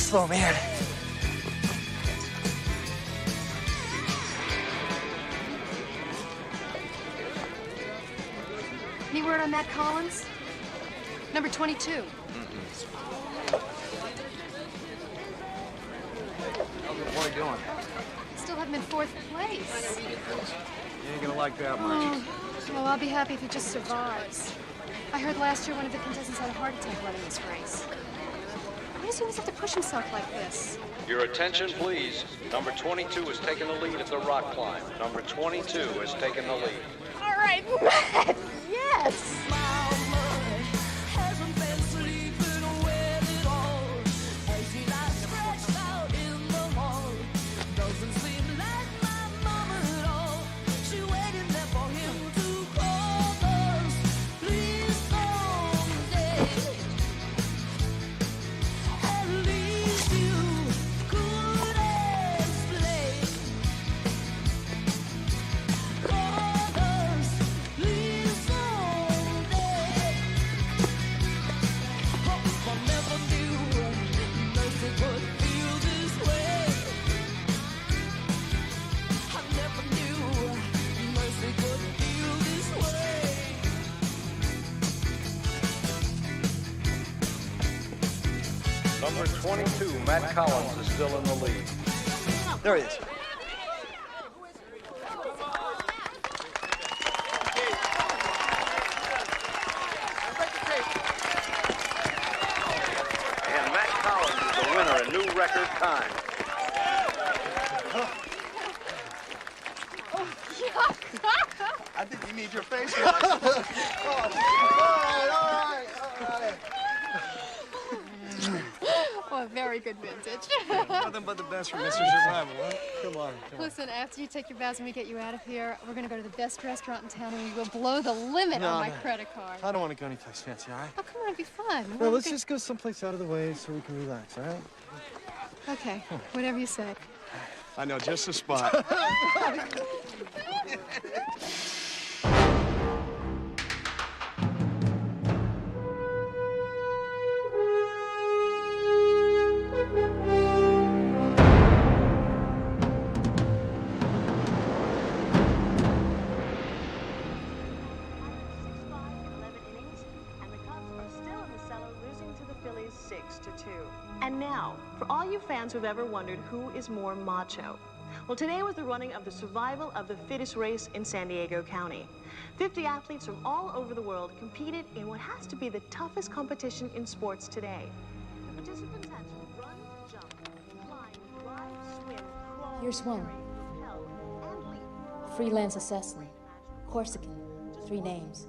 slow, man. Any word on Matt Collins? Number 22. How's the boy doing? Still have him in 4th place. You ain't gonna like that much. Well, I'll be happy if he just survives. I heard last year one of the contestants had a heart attack running this race. Why does he always have to push himself like this? Your attention, please. Number 22 has taken the lead at the rock climb. Number 22 has taken the lead. All right, Matt! Yes! Number 22, Matt Collins, is still in the lead. There he is. And Matt Collins is the winner, a new record time. I think you need your face washed. All right. Oh, very good vintage. Nothing but the best for Mr. Survival, huh? Come on. Listen, after you take your baths and we get you out of here, we're gonna go to the best restaurant in town and we will blow the limit on my credit card. I don't want to go anyplace fancy, all right? Oh, come on, it'd be fun. Well, let's just go someplace out of the way so we can relax, all right? Okay, whatever you say. I know just the spot. And now, for all you fans who've ever wondered who is more macho. Well, today was the running of the Survival of the Fittest race in San Diego County. 50 athletes from all over the world competed in what has to be the toughest competition in sports today. The participants had to run, jump, climb, drive, swim, crawl, Here's one. held, and leap. Freelance assassin. Corsican. 3 names.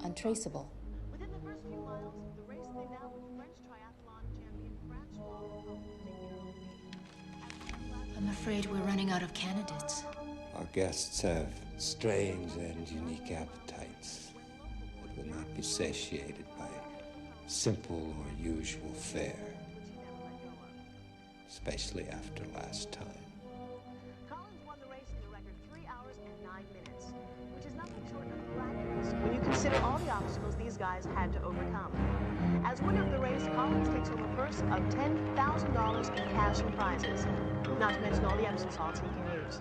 Untraceable. Within the first few miles, the race laid out with French triathlon champion Francois. I'm afraid we're running out of candidates. Our guests have strange and unique appetites that will not be satiated by simple or usual fare, especially after last time. Collins won the race in a record 3 hours and 9 minutes, which is nothing short of miraculous when you consider all the obstacles these guys had to overcome. As winner of the race, Collins takes home a purse of $10,000 in cash and prizes, not to mention all the Epsom salts he can use.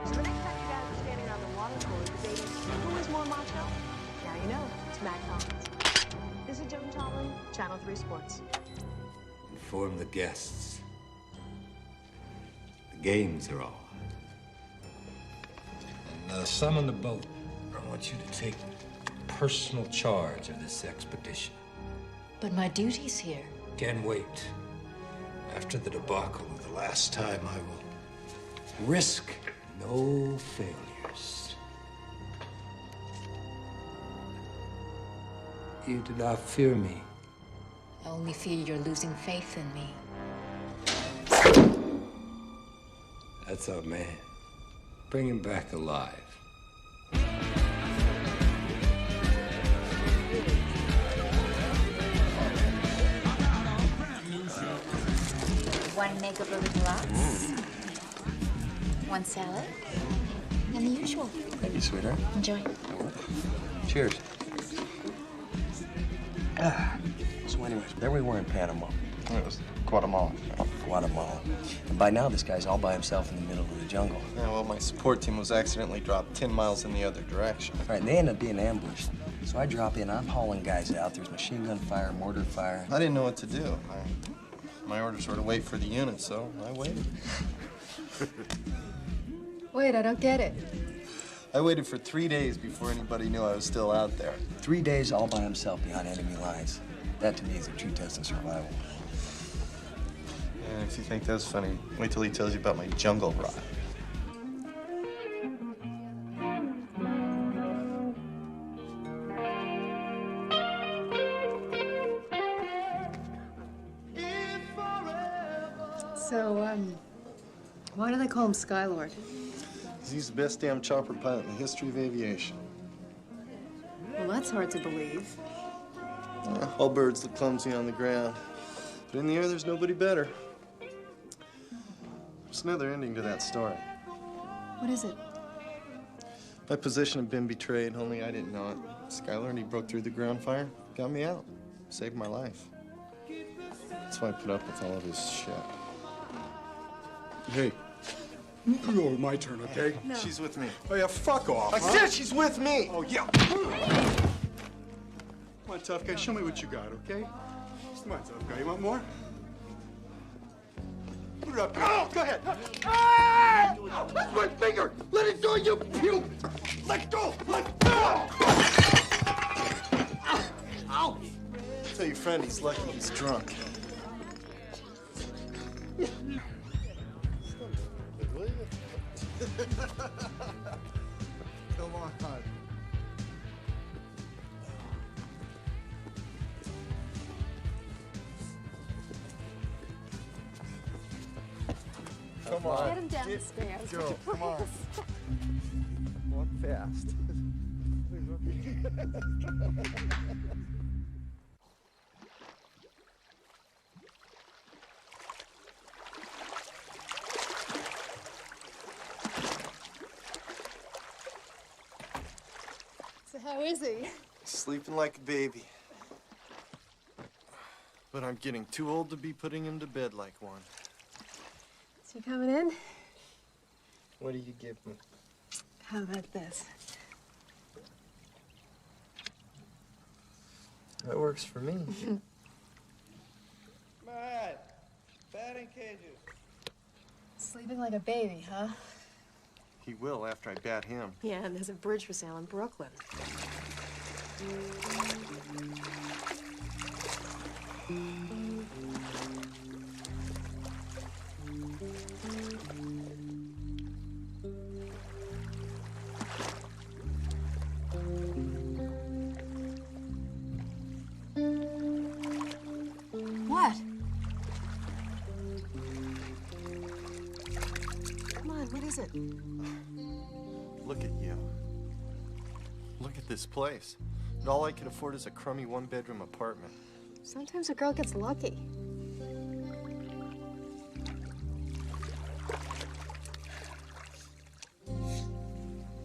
So the next time you guys are standing around the water cooler debating who is more macho, now you know, it's Matt Collins. This is Joan Tomlin, Channel 3 Sports. Inform the guests. The games are on. And some on the boat, I want you to take personal charge of this expedition. But my duty's here. Can wait. After the debacle of the last time, I will risk no failures. You do not fear me. I only fear you're losing faith in me. That's our man. Bring him back alive. One mega burger deluxe. One salad. And the usual. Thank you, sweetheart. Enjoy. Cheers. So anyways, there we were in Panama. It was Guatemala. Oh, Guatemala. And by now, this guy's all by himself in the middle of the jungle. Yeah, well, my support team was accidentally dropped 10 miles in the other direction. All right, they end up being ambushed. So I drop in, I'm hauling guys out. There's machine gun fire, mortar fire. I didn't know what to do. My orders were to wait for the unit, so I waited. Wait, I don't get it. I waited for 3 days before anybody knew I was still out there. 3 days all by himself behind enemy lines. That, to me, is a true test of survival. And if you think that's funny, wait till he tells you about my jungle ride. So, why do they call him Skylord? He's the best damn chopper pilot in the history of aviation. Well, that's hard to believe. All birds look clumsy on the ground, but in the air, there's nobody better. There's another ending to that story. What is it? My position had been betrayed, only I didn't know it. Skylar, and he broke through the ground fire, got me out, saved my life. That's why I put up with all of his shit. Hey, you go with my turn, okay? No. She's with me. Oh, yeah, fuck off. I said she's with me! Oh, yeah. Come on, tough guy, show me what you got, okay? Come on, tough guy, you want more? Put it up, go ahead. That's my finger! Let it go, you puke! Let go! Let go! Ow! Tell your friend he's lucky he's drunk. Come on. Come on. Get him down the stairs. Go, come on. Walk fast. So how is he? Sleeping like a baby. But I'm getting too old to be putting him to bed like one. Is he coming in? What do you give me? How about this? That works for me. Matt, batting cages. Sleeping like a baby, huh? He will after I bat him. Yeah, and there's a bridge for sale in Brooklyn. What? Come on, what is it? Look at you. Look at this place. And all I could afford is a crummy one-bedroom apartment. Sometimes a girl gets lucky.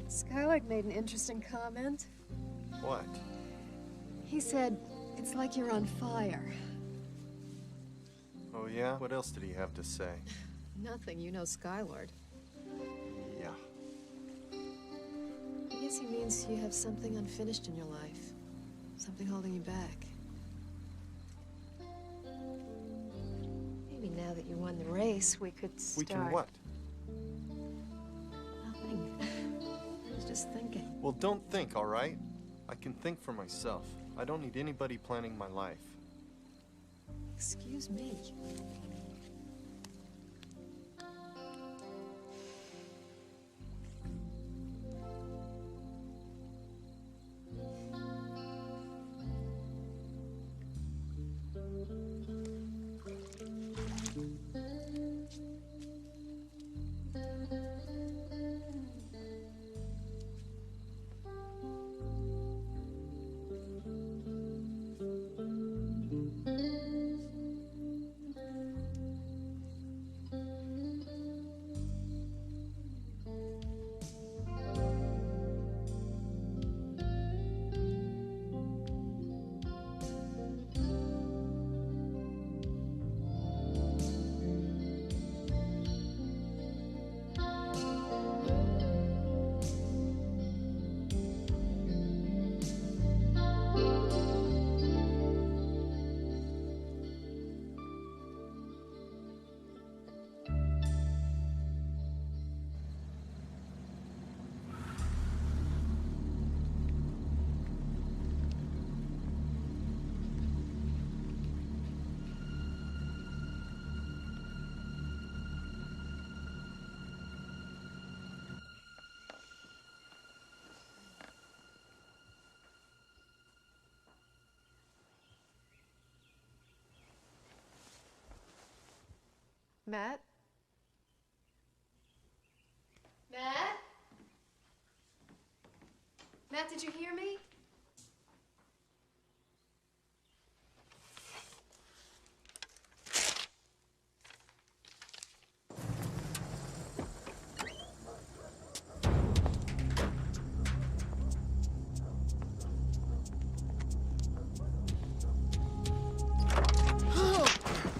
Skylord made an interesting comment. What? He said, it's like you're on fire. Oh, yeah? What else did he have to say? Nothing, you know Skylord. Yeah. I guess he means you have something unfinished in your life. Something holding you back. Maybe now that you won the race, we could start... We can what? Nothing. I was just thinking. Well, don't think, all right? I can think for myself. I don't need anybody planning my life. Excuse me. Matt? Matt? Matt, did you hear me?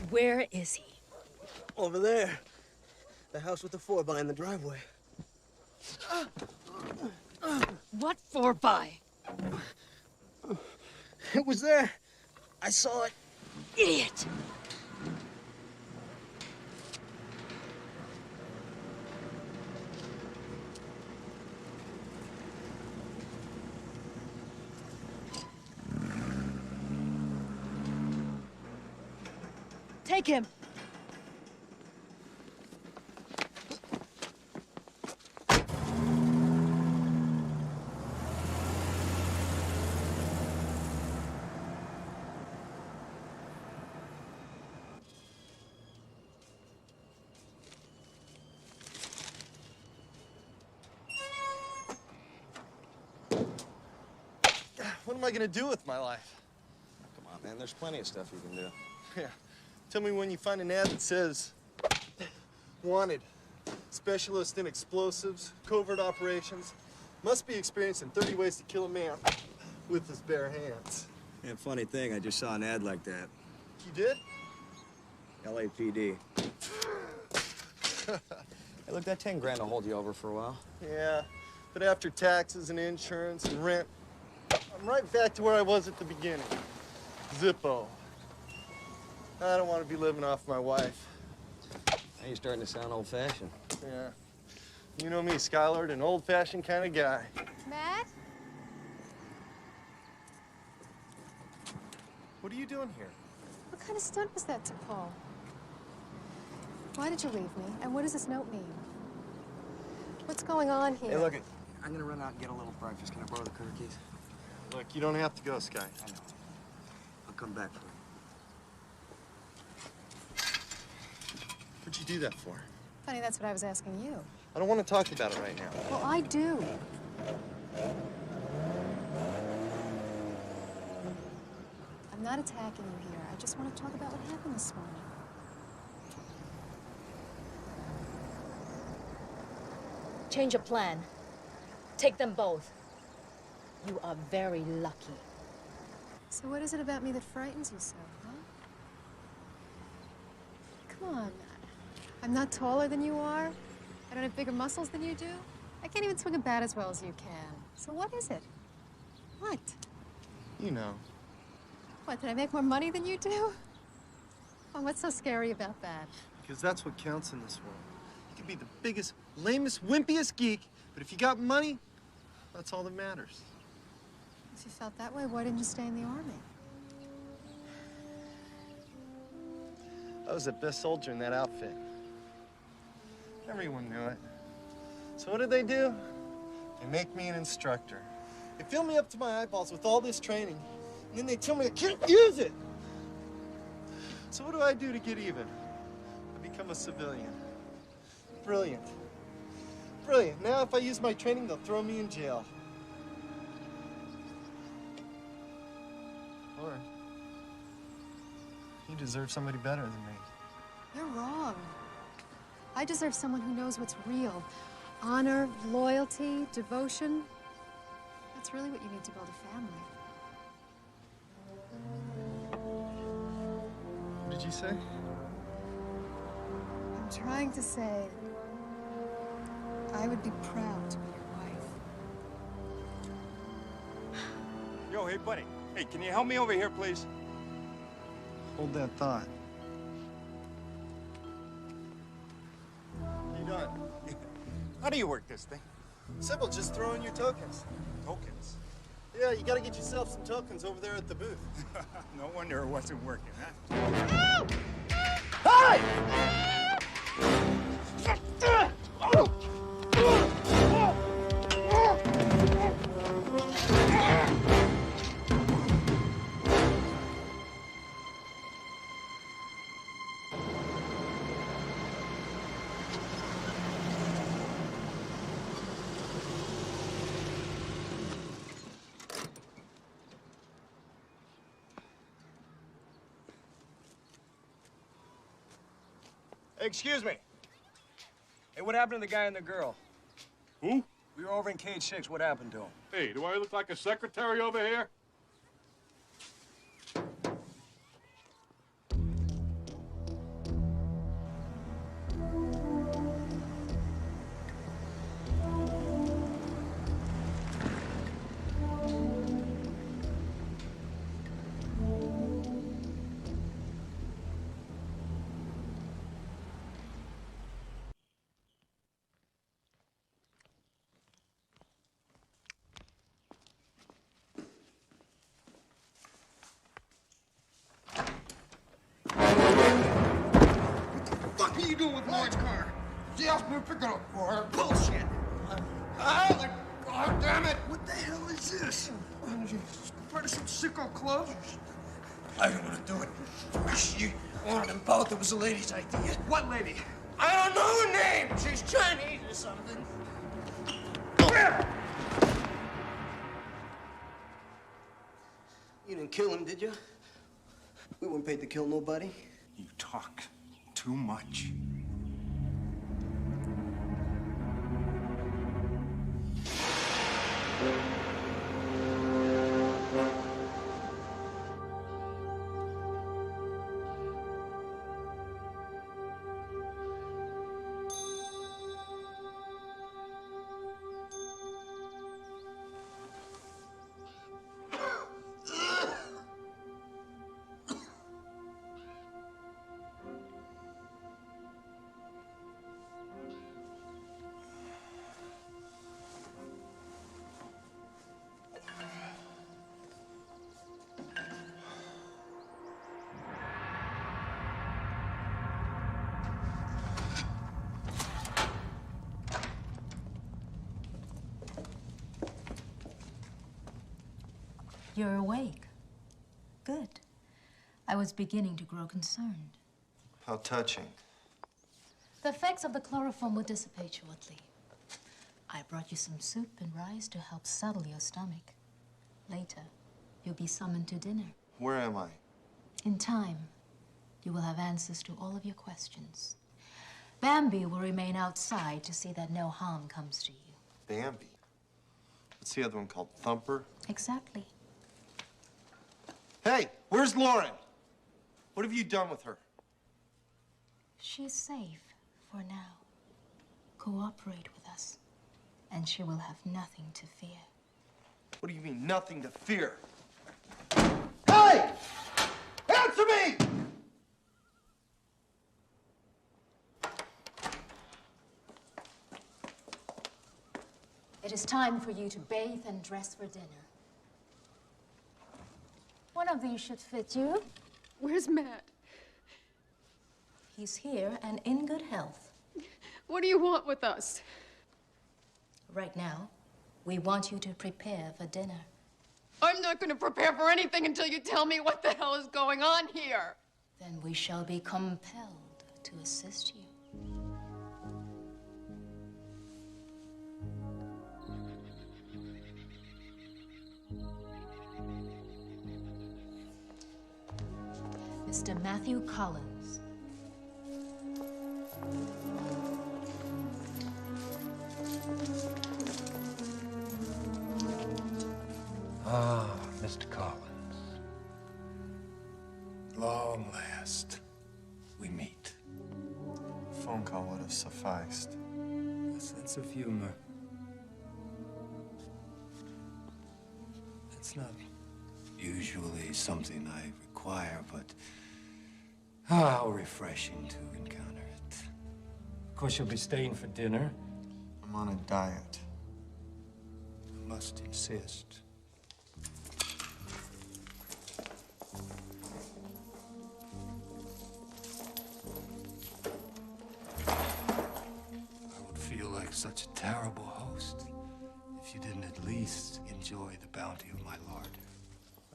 Where is he? Over there. The house with the 4x in the driveway. What 4x? It was there. I saw it. Idiot! Take him. What am I gonna do with my life? Come on, man. There's plenty of stuff you can do. Yeah. Tell me when you find an ad that says, wanted, specialist in explosives, covert operations, must be experienced in 30 ways to kill a man with his bare hands. Yeah, funny thing, I just saw an ad like that. You did? LAPD. Hey, look, that 10 grand will hold you over for a while. Yeah, but after taxes and insurance and rent, I'm right back to where I was at the beginning. Zippo. I don't want to be living off my wife. Now you're starting to sound old-fashioned. Yeah. You know me, Skylord, an old-fashioned kind of guy. Matt? What are you doing here? What kind of stunt was that to pull? Why did you leave me? And what does this note mean? What's going on here? Hey, look, I'm gonna run out and get a little breakfast. Can I borrow the car keys? Look, you don't have to go, Sky. I know. I'll come back for you. What'd you do that for? Funny, that's what I was asking you. I don't want to talk about it right now. Well, I do. I'm not attacking you here. I just want to talk about what happened this morning. Change of plan. Take them both. You are very lucky. So what is it about me that frightens you so, huh? Come on. I'm not taller than you are. I don't have bigger muscles than you do. I can't even swing a bat as well as you can. So what is it? What? You know. What, did I make more money than you do? Oh, what's so scary about that? Because that's what counts in this world. You can be the biggest, lamest, wimpiest geek, but if you got money, that's all that matters. If you felt that way, why didn't you stay in the army? I was the best soldier in that outfit. Everyone knew it. So what did they do? They make me an instructor. They fill me up to my eyeballs with all this training, and then they tell me I can't use it. So what do I do to get even? I become a civilian. Brilliant. Brilliant. Now if I use my training, they'll throw me in jail. Or you deserve somebody better than me. You're wrong. I deserve someone who knows what's real. Honor, loyalty, devotion. That's really what you need to build a family. What did you say? I'm trying to say I would be proud to be your wife. Yo, hey, buddy. Hey, can you help me over here, please? Hold that thought. You done? How do you work this thing? Simple, just throw in your tokens. Tokens? Yeah, you gotta get yourself some tokens over there at the booth. No wonder it wasn't working, huh? Hey! Excuse me. Hey, what happened to the guy and the girl? Who? We were over in cage 6. What happened to him? Hey, do I look like a secretary over here? What are you doing with Lloyd's car? She asked me to pick it up for her. Bullshit. God damn it. What the hell is this? Part of some sicko clothes? I don't want to do it. She wanted them both. It was a lady's idea. What lady? I don't know her name. She's Chinese or something. You didn't kill him, did you? We weren't paid to kill nobody. You talk too much. You're awake. Good. I was beginning to grow concerned. How touching. The effects of the chloroform will dissipate shortly. I brought you some soup and rice to help settle your stomach. Later, you'll be summoned to dinner. Where am I? In time, you will have answers to all of your questions. Bambi will remain outside to see that no harm comes to you. Bambi? What's the other one called? Thumper? Exactly. Hey, where's Lauren? What have you done with her? She's safe for now. Cooperate with us, and she will have nothing to fear. What do you mean, nothing to fear? Hey! Answer me! It is time for you to bathe and dress for dinner. One of these should fit you. Where's Matt? He's here and in good health. What do you want with us? Right now, we want you to prepare for dinner. I'm not going to prepare for anything until you tell me what the hell is going on here. Then we shall be compelled to assist you. Mr. Matthew Collins. Ah, Mr. Collins. Long last, we meet. A phone call would have sufficed. A sense of humor. It's not usually something I require, but how refreshing to encounter it. Of course, you'll be staying for dinner. I'm on a diet. I must insist. I would feel like such a terrible host if you didn't at least enjoy the bounty of my larder.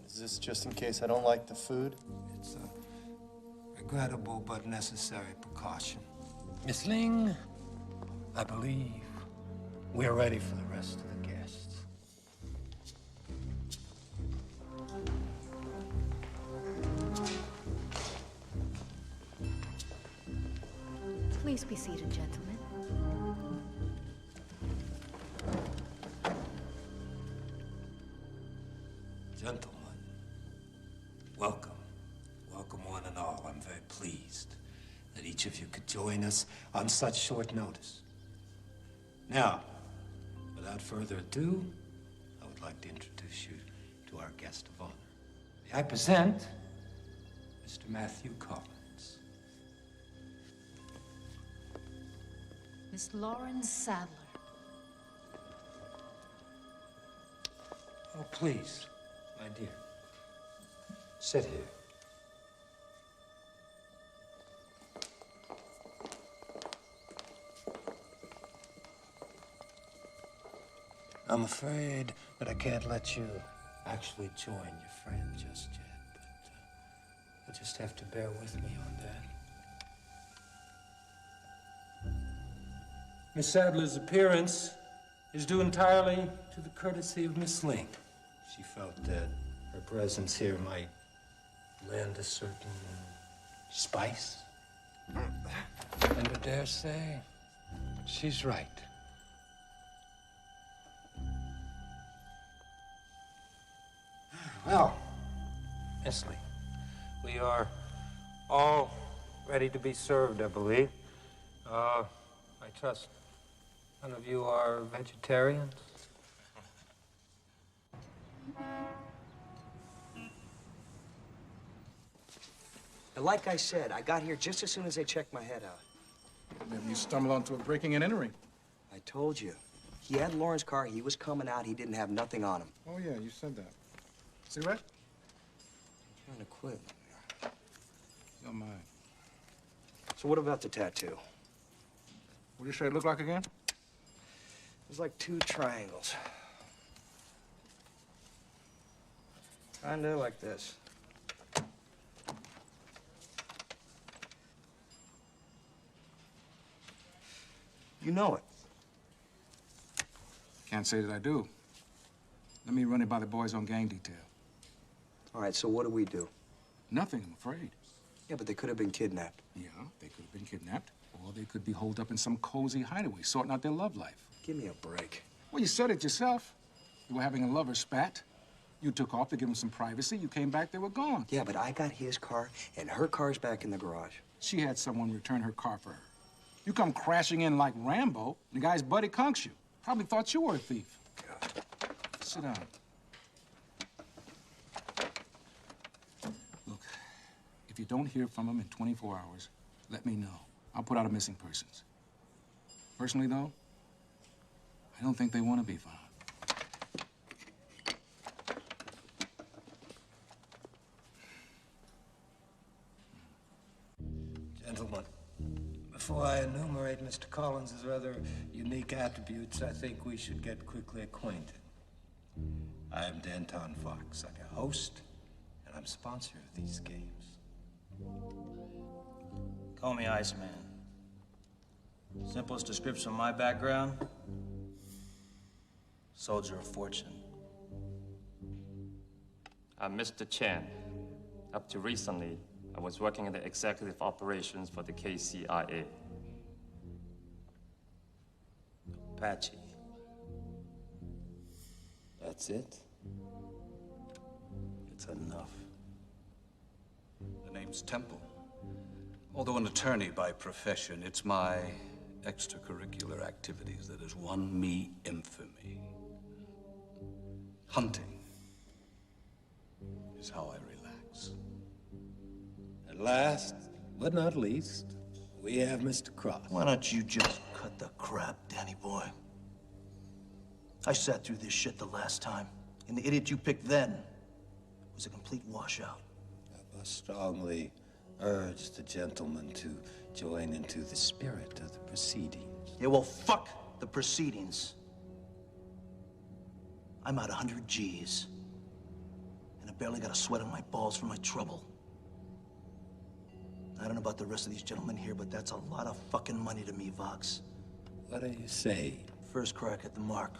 Is this just in case I don't like the food? It's a regrettable but necessary precaution. Miss Ling, I believe we're ready for the rest of the guests. Please be seated, gentlemen. Gentlemen, welcome. Welcome one and all. I'm very pleased that each of you could join us on such short notice. Now, without further ado, I would like to introduce you to our guest of honor. May I present Mr. Matthew Collins. Miss Lauren Sadler. Oh, please, my dear. Sit here. I'm afraid that I can't let you actually join your friend just yet, but you'll just have to bear with me on that. Miss Sadler's appearance is due entirely to the courtesy of Miss Ling. She felt that her presence here might lend a certain spice. And I dare say she's right. Well, Miss Ling, we are all ready to be served, I believe. I trust none of you are vegetarians? And like I said, I got here just as soon as they checked my head out. Maybe you stumbled onto a breaking and entering. I told you. He had Lauren's car. He was coming out. He didn't have nothing on him. Oh, yeah, you said that. Cigarette? I'm trying to quit. Don't mind. So what about the tattoo? What do you say it looked like again? It was like 2 triangles. Kinda like this. You know it. Can't say that I do. Let me run it by the boys on gang detail. All right, so what do we do? Nothing, I'm afraid. Yeah, but they could have been kidnapped. Yeah, they could have been kidnapped, or they could be holed up in some cozy hideaway, sorting out their love life. Give me a break. Well, you said it yourself. You were having a lover spat. You took off to give them some privacy. You came back, they were gone. Yeah, but I got his car, and her car's back in the garage. She had someone return her car for her. You come crashing in like Rambo, and the guy's buddy conks you. Probably thought you were a thief. God. Sit down. Look, if you don't hear from him in 24 hours, let me know. I'll put out a missing persons. Personally, though, I don't think they want to be found. Gentlemen, before I enumerate Mr. Collins' rather unique attributes, I think we should get quickly acquainted. I am Danton Vachs. I'm your host, and I'm sponsor of these games. Call me Iceman. Simplest description of my background: soldier of fortune. I'm Mr. Chen. Up to recently, I was working in the executive operations for the KCIA. Apache. That's it? It's enough. The name's Temple. Although an attorney by profession, it's my extracurricular activities that has won me infamy. Hunting is how I relax. At last, but not least, we have Mr. Cross. Why don't you just cut the crap, Danny boy? I sat through this shit the last time, and the idiot you picked then was a complete washout. I must strongly urge the gentleman to join into the spirit of the proceedings. Yeah, well, fuck the proceedings. I'm out 100 G's, and I barely got a sweat on my balls for my trouble. I don't know about the rest of these gentlemen here, but that's a lot of fucking money to me, Vox. What do you say? First crack at the mark.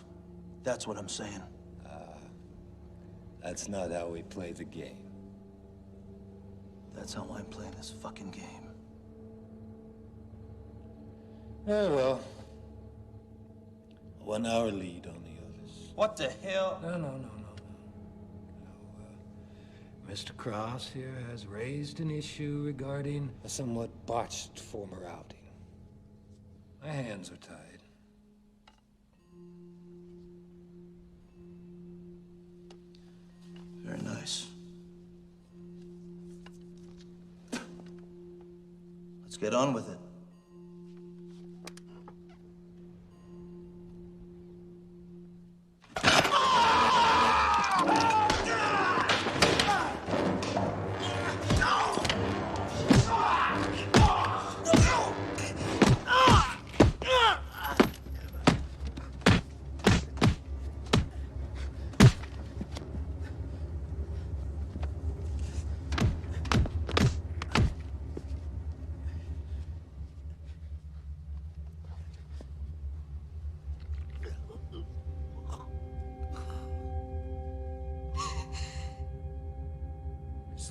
That's what I'm saying. That's not how we play the game. That's how I'm playing this fucking game. Very well. 1 hour lead on the others. What the hell? No. Mr. Cross here has raised an issue regarding a somewhat botched former outing. My hands are tied. Very nice. Let's get on with it.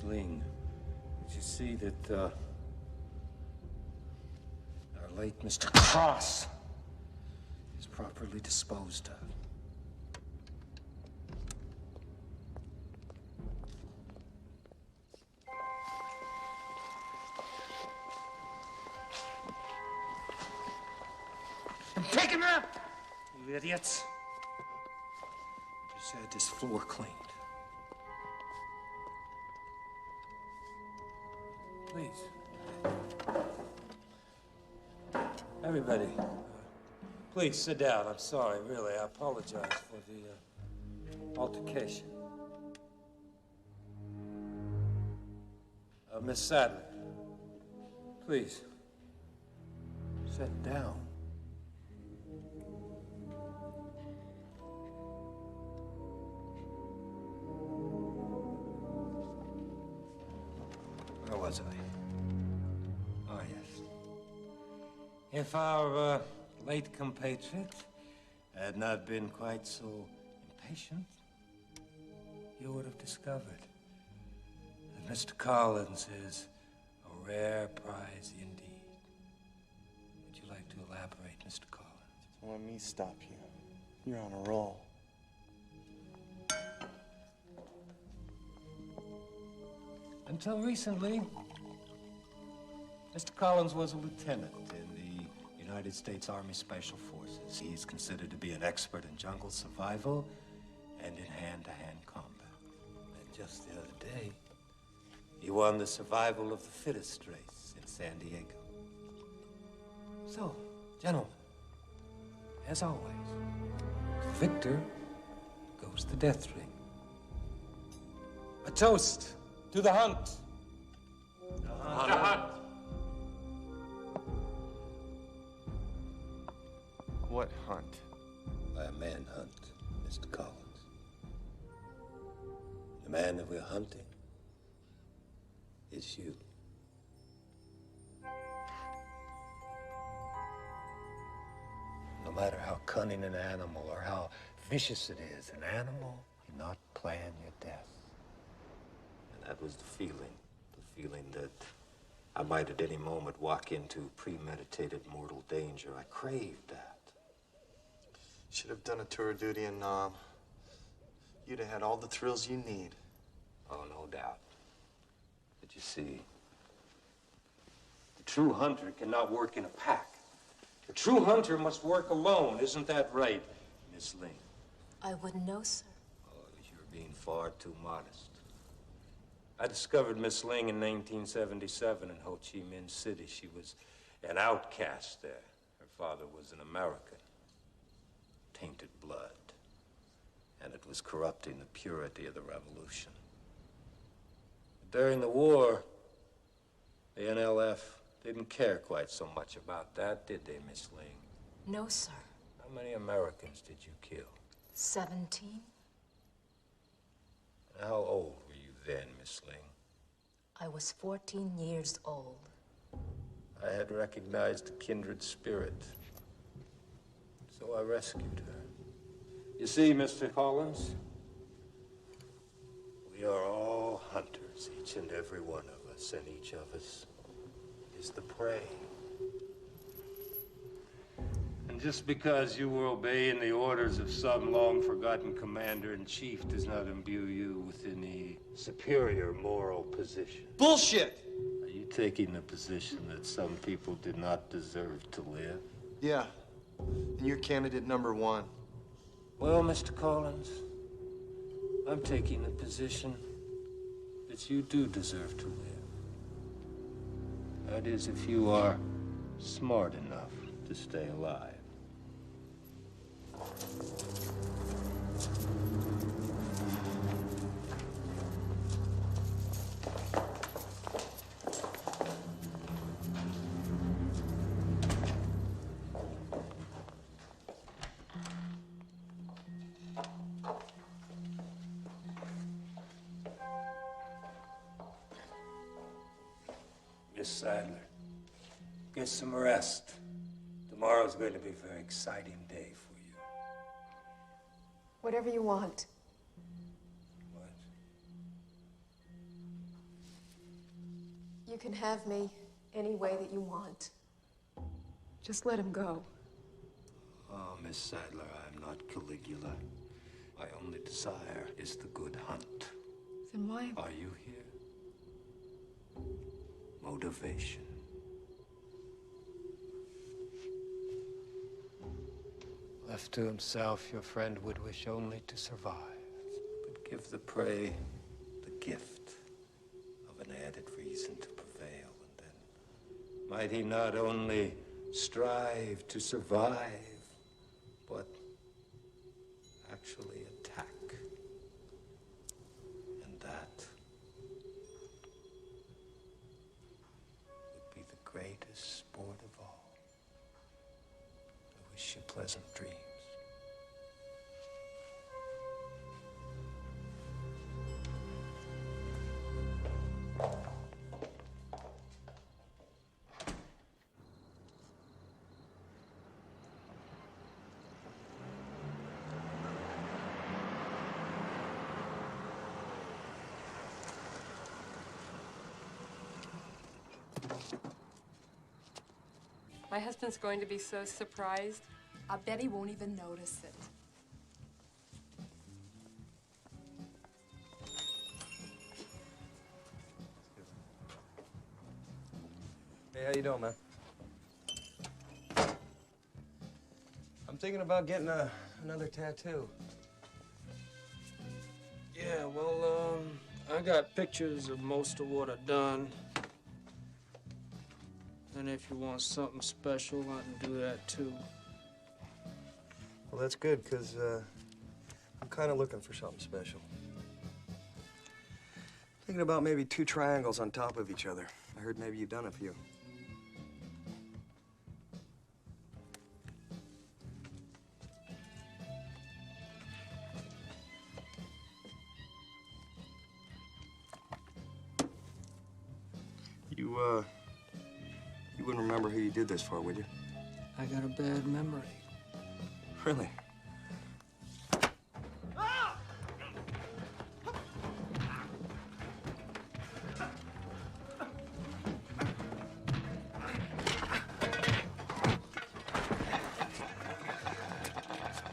Ling, did you see that, our late Mr. Cross is properly disposed of? Take him up! You idiots! Just had this floor cleaned. Please. Everybody, please sit down. I'm sorry, really. I apologize for the altercation. Miss Sadler, please, sit down. Where was I? Oh, yes. If our late compatriot had not been quite so impatient, you would have discovered that Mr. Collins is a rare prize indeed. Would you like to elaborate, Mr. Collins? Don't let me stop you. You're on a roll. Until recently, Mr. Collins was a lieutenant in the United States Army Special Forces. He's considered to be an expert in jungle survival and in hand-to-hand combat. And just the other day, he won the survival of the fittest race in San Diego. So, gentlemen, as always, the victor goes the death ring. A toast to the hunt. The hunt. What hunt? By a manhunt, Mr. Collins. The man that we're hunting is you. No matter how cunning an animal or how vicious it is, an animal cannot plan your death. And that was the feeling that I might at any moment walk into premeditated mortal danger. I craved that. Should have done a tour of duty in Nam. You'd have had all the thrills you need. Oh, no doubt. But you see, the true hunter cannot work in a pack. The true hunter must work alone. Isn't that right, Miss Ling? I wouldn't know, sir. Oh, you're being far too modest. I discovered Miss Ling in 1977 in Ho Chi Minh City. She was an outcast there. Her father was an American. Tainted blood. And it was corrupting the purity of the revolution. During the war, the NLF didn't care quite so much about that, did they, Miss Ling? No, sir. How many Americans did you kill? 17. How old were you then, Miss Ling? I was 14 years old. I had recognized a kindred spirit, so I rescued her. You see, Mr. Collins, we are all hunters, each and every one of us, and each of us is the prey. And just because you were obeying the orders of some long-forgotten commander-in-chief does not imbue you with any superior moral position. Bullshit! Are you taking the position that some people did not deserve to live? Yeah. And you're candidate number 1. Well, Mr. Collins, I'm taking the position that you do deserve to live. That is, if you are smart enough to stay alive. Miss Sadler, get some rest. Tomorrow's going to be a very exciting day for you. Whatever you want. What? You can have me any way that you want. Just let him go. Oh, Miss Sadler, I'm not Caligula. My only desire is the good hunt. Then why? Are you here? Motivation. Left to himself, your friend would wish only to survive, but give the prey the gift of an added reason to prevail, and then might he not only strive to survive, but actually attack. And that would be the greatest sport of all. I wish you pleasant dreams. My husband's going to be so surprised. I bet he won't even notice it. Hey, how you doing, man? I'm thinking about getting another tattoo. Yeah, well, I got pictures of most of what I've done. And if you want something special, I can do that too. Well, that's good, because I'm kind of looking for something special. Thinking about maybe 2 triangles on top of each other. I heard maybe you've done a few. You wouldn't remember who you did this for, would you? I got a bad memory. Really?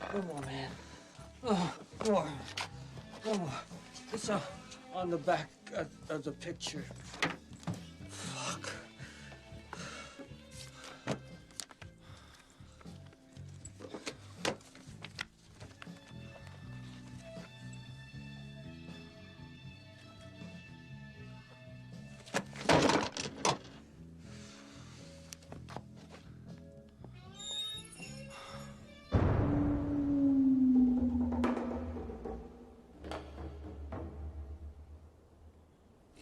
Come on, man. Oh, come on. Come on. It's on the back of the picture. Fuck.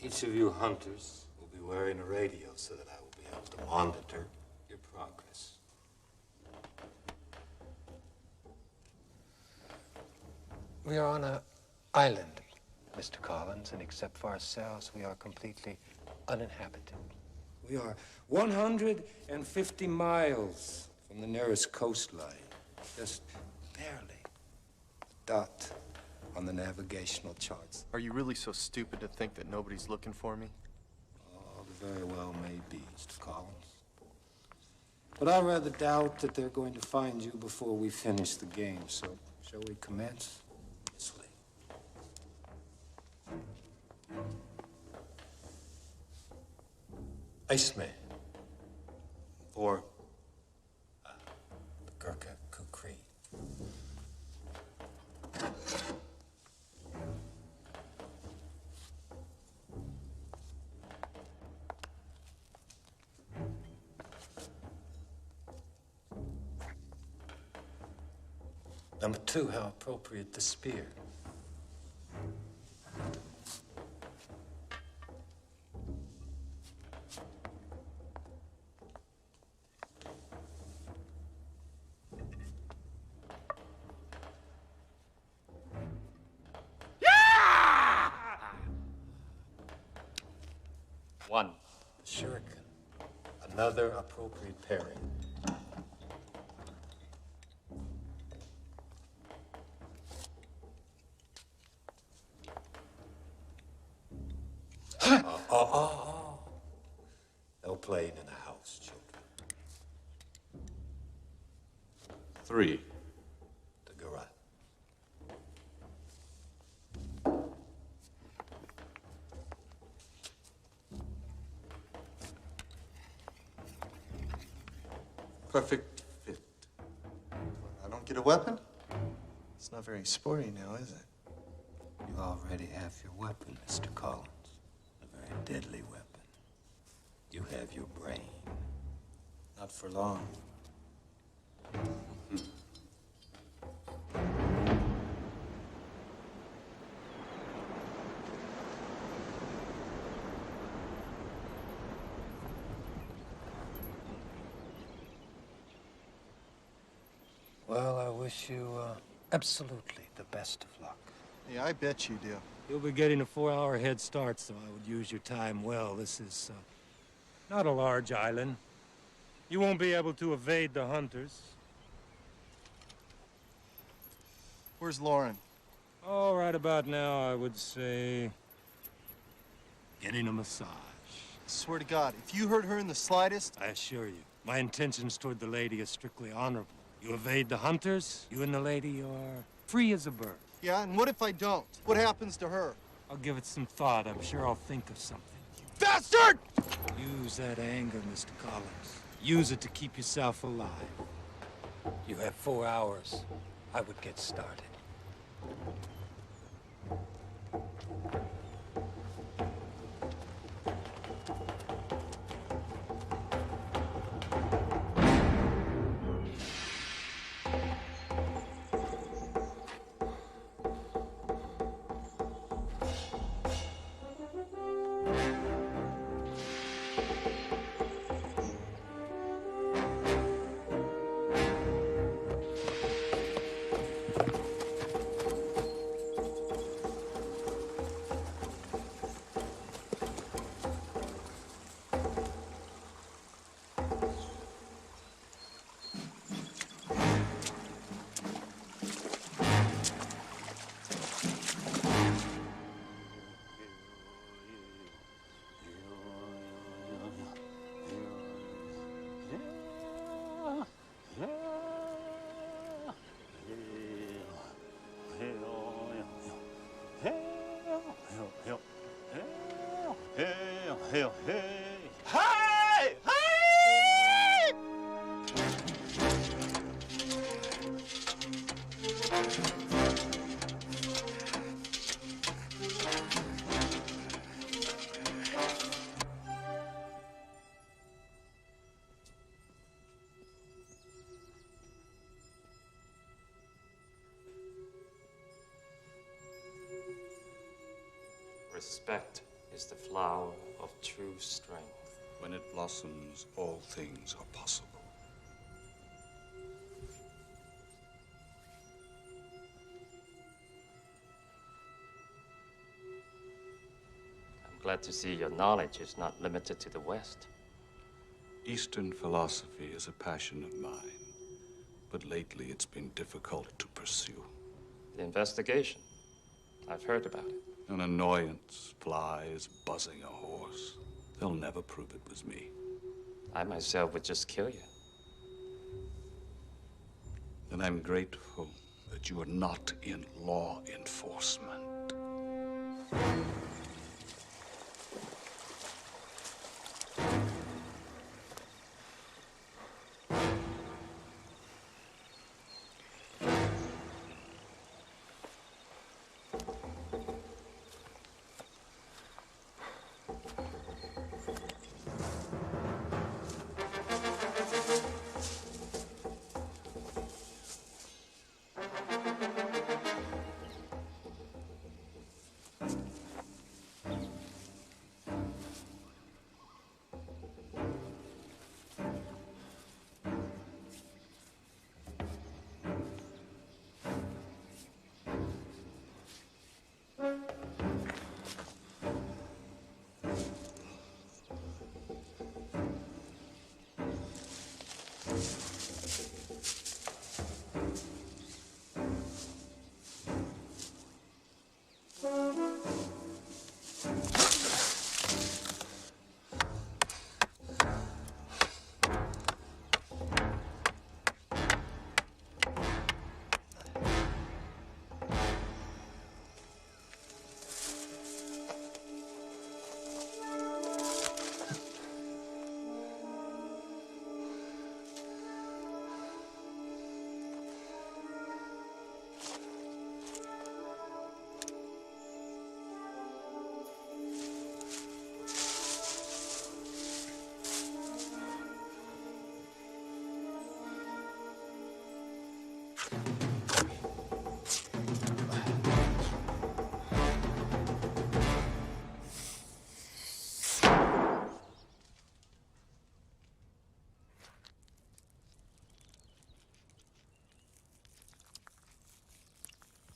Each of you hunters will be wearing a radio so that I will be able to monitor your progress. We are on an island, Mr. Collins, and except for ourselves, we are completely uninhabited. We are 150 miles from the nearest coastline, just barely a dot on the navigational charts. Are you really so stupid to think that nobody's looking for me? Oh, very well may be, Mr. Collins. But I rather doubt that they're going to find you before we finish the game, so shall we commence? This way. Iceman. Or The Gurkha Kukri. Number 2, how appropriate the spear. One. The shuriken. Another appropriate pairing. No playing in the house, children. 3. The garage. perfect fit. I don't get a weapon? It's not very sporty now, is it? You already have your weapon, Mr. Collins. A very deadly weapon. You have your brain. Not for long. Well, I wish you absolutely the best of luck. Yeah, I bet you do. You'll be getting a 4-hour head start, so I would use your time well. This is not a large island. You won't be able to evade the hunters. Where's Lauren? Oh, right about now, I would say getting a massage. I swear to God, if you hurt her in the slightest... I assure you, my intentions toward the lady are strictly honorable. You evade the hunters, you and the lady are free as a bird. Yeah, and what if I don't? What happens to her? I'll give it some thought. I'm sure I'll think of something. Bastard! Use that anger, Mr. Collins. Use it to keep yourself alive. You have 4 hours. I would get started. Respect is the flower of true strength. When it blossoms, all things are possible. I'm glad to see your knowledge is not limited to the West. Eastern philosophy is a passion of mine, but lately it's been difficult to pursue. The investigation. I've heard about it. An annoyance, flies buzzing a horse. They'll never prove it was me. I myself would just kill you. And I'm grateful that you are not in law enforcement.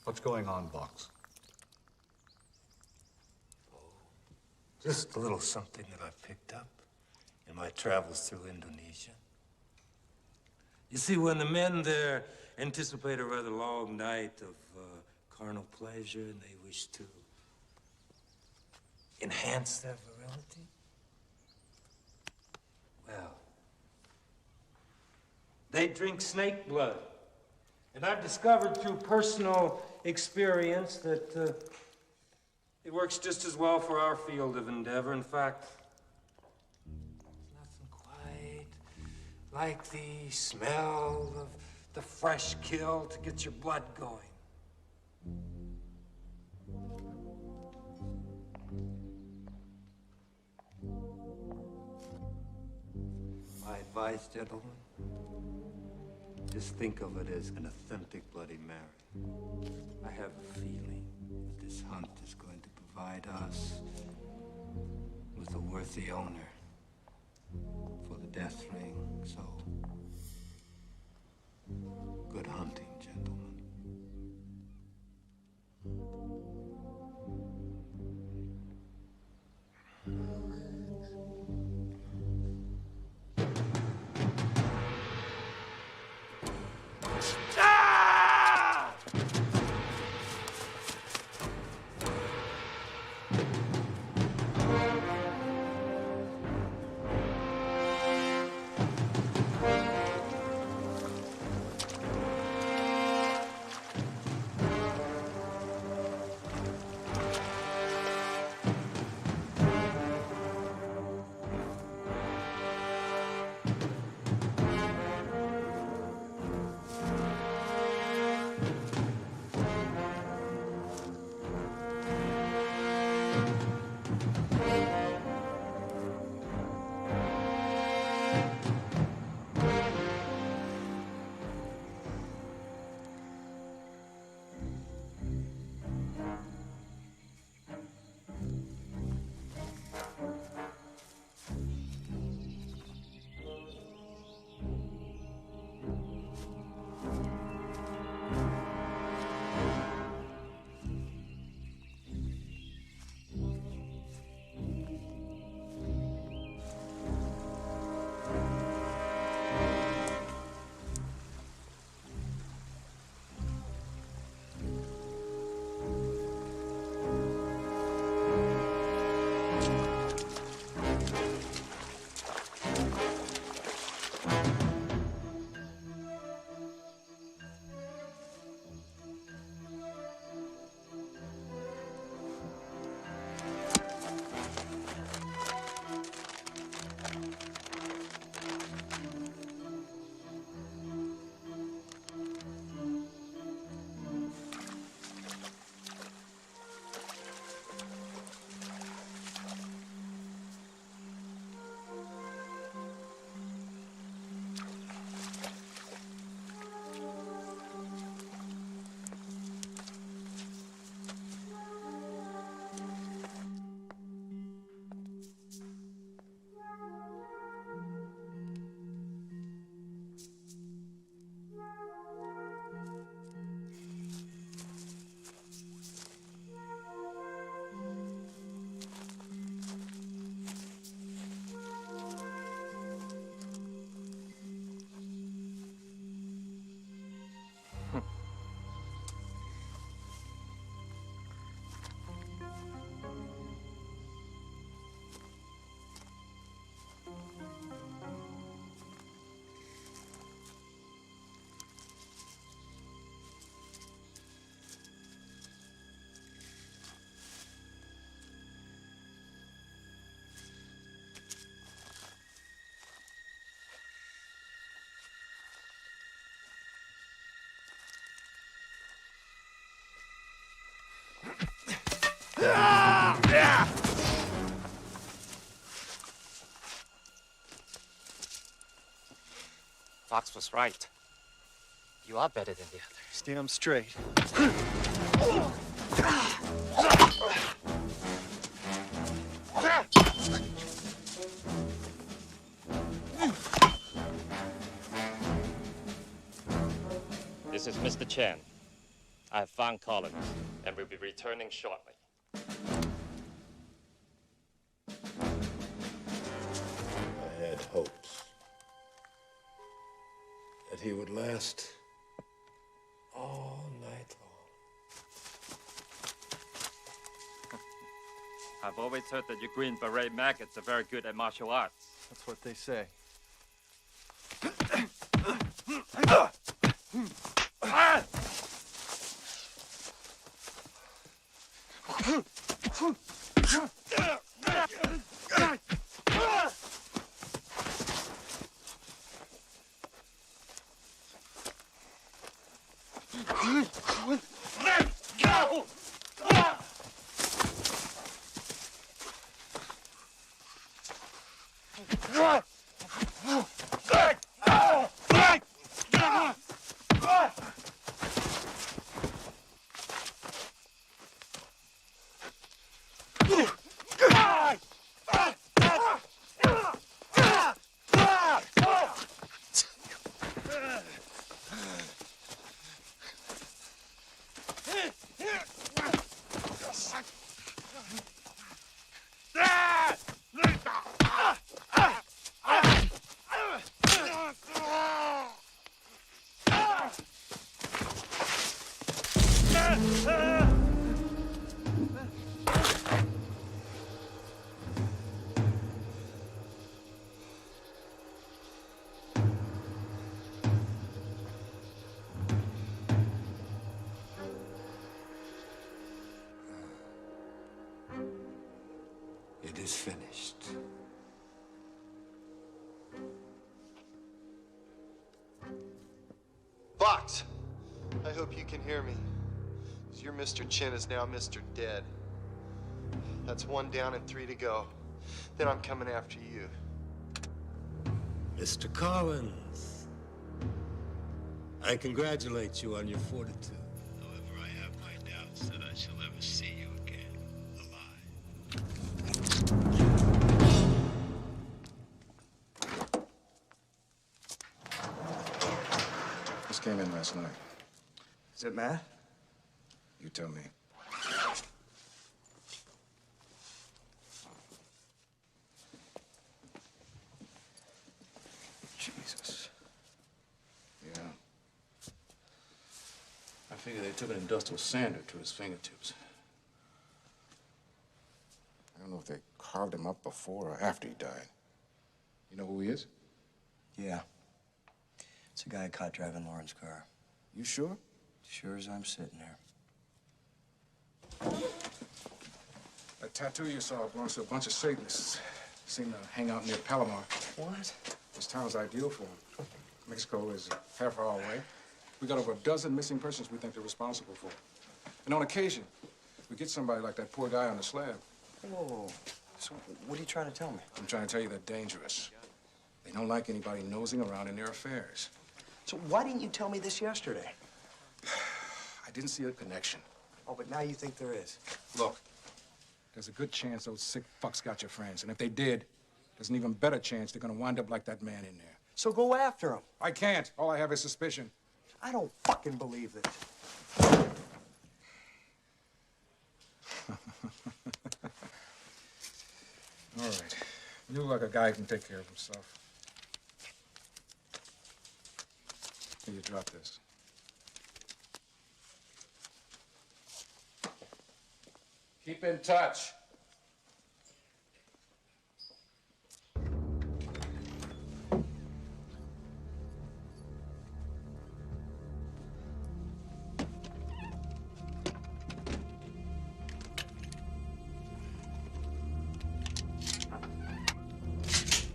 What's going on, Vachs? Just a little something that I picked up in my travels through Indonesia. You see, when the men there anticipate a rather long night of carnal pleasure and they wish to enhance their virility, well, they drink snake blood. And I've discovered through personal experience that it works just as well for our field of endeavor. In fact, there's nothing quite like the smell of the fresh kill to get your blood going. My advice, gentlemen, just think of it as an authentic Bloody Mary. I have a feeling that this hunt is going to provide us with a worthy owner for the death ring, so good hunting, gentlemen. Fox was right. You are better than the others. Damn straight. This is Mr. Chen. I have found Collins and will be returning shortly. I had hopes that he would last all night long. I've always heard that your Green Beret maggots are very good at martial arts. That's what they say. It is finished. Vachs! I hope you can hear me. 'Cause your Mr. Chin is now Mr. Dead. That's 1 down and 3 to go. Then I'm coming after you. Mr. Collins, I congratulate you on your fortitude. However, I have my doubts that I shall ever see you again alive. This came in last night. Is it Matt? You tell me. Jesus. Yeah. I figure they took an industrial sander to his fingertips. I don't know if they carved him up before or after he died. You know who he is? Yeah. It's a guy I caught driving Lauren's car. You sure? Sure as I'm sitting here. That tattoo you saw belongs to a bunch of Satanists. Seem to hang out near Palomar. What? This town's ideal for them. Mexico is half hour away. We got over a dozen missing persons we think they're responsible for. And on occasion, we get somebody like that poor guy on the slab. Whoa. So what are you trying to tell me? I'm trying to tell you they're dangerous. They don't like anybody nosing around in their affairs. So why didn't you tell me this yesterday? I didn't see a connection. Oh, but now you think there is. Look, there's a good chance those sick fucks got your friends. And if they did, there's an even better chance they're gonna wind up like that man in there. So go after him. I can't. All I have is suspicion. I don't fucking believe this. All right. You look like a guy who can take care of himself. Here, you drop this. Keep in touch.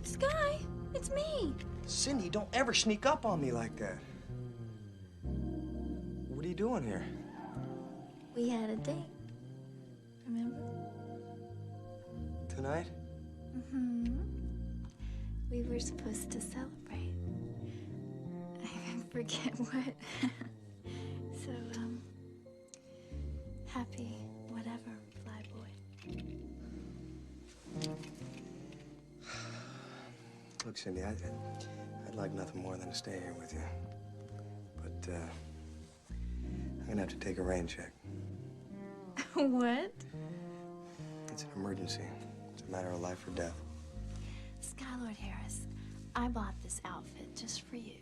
Sky, it's me. Cindy, don't ever sneak up on me like that. What are you doing here? We had a date. Remember? Tonight? Mm-hmm. We were supposed to celebrate. I forget what. So, happy whatever, flyboy. Look, Cindy, I'd like nothing more than to stay here with you. But, I'm gonna have to take a rain check. What? It's an emergency. It's a matter of life or death. Skylord Harris, I bought this outfit just for you.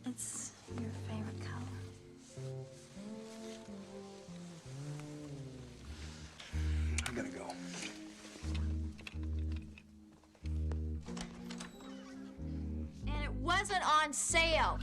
It's your favorite color. I gotta go. And it wasn't on sale.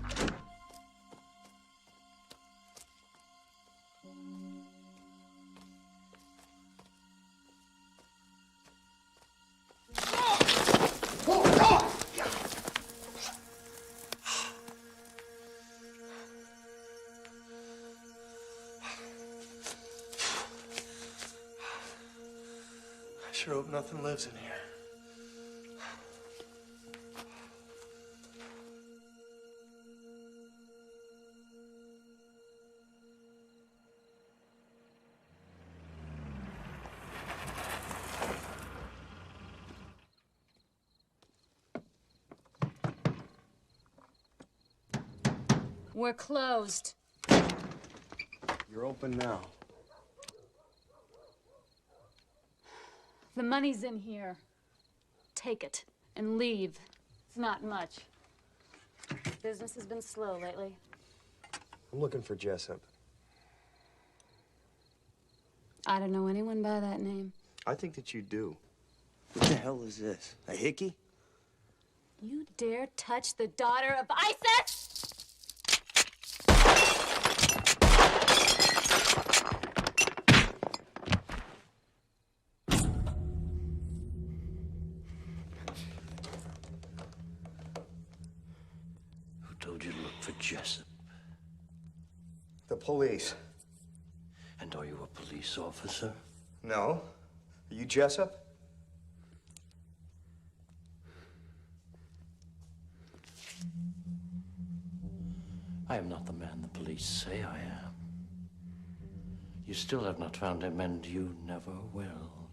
I sure hope nothing lives in here. We're closed. You're open now. The money's in here. Take it and leave. It's not much. Business has been slow lately. I'm looking for Jessup. I don't know anyone by that name. I think that you do. What the hell is this? A hickey? You dare touch the daughter of ISIS? Who told you to look for Jessup? The police. And are you a police officer? No. Are you Jessup? I am not the man the police say I am. You still have not found him, and you never will.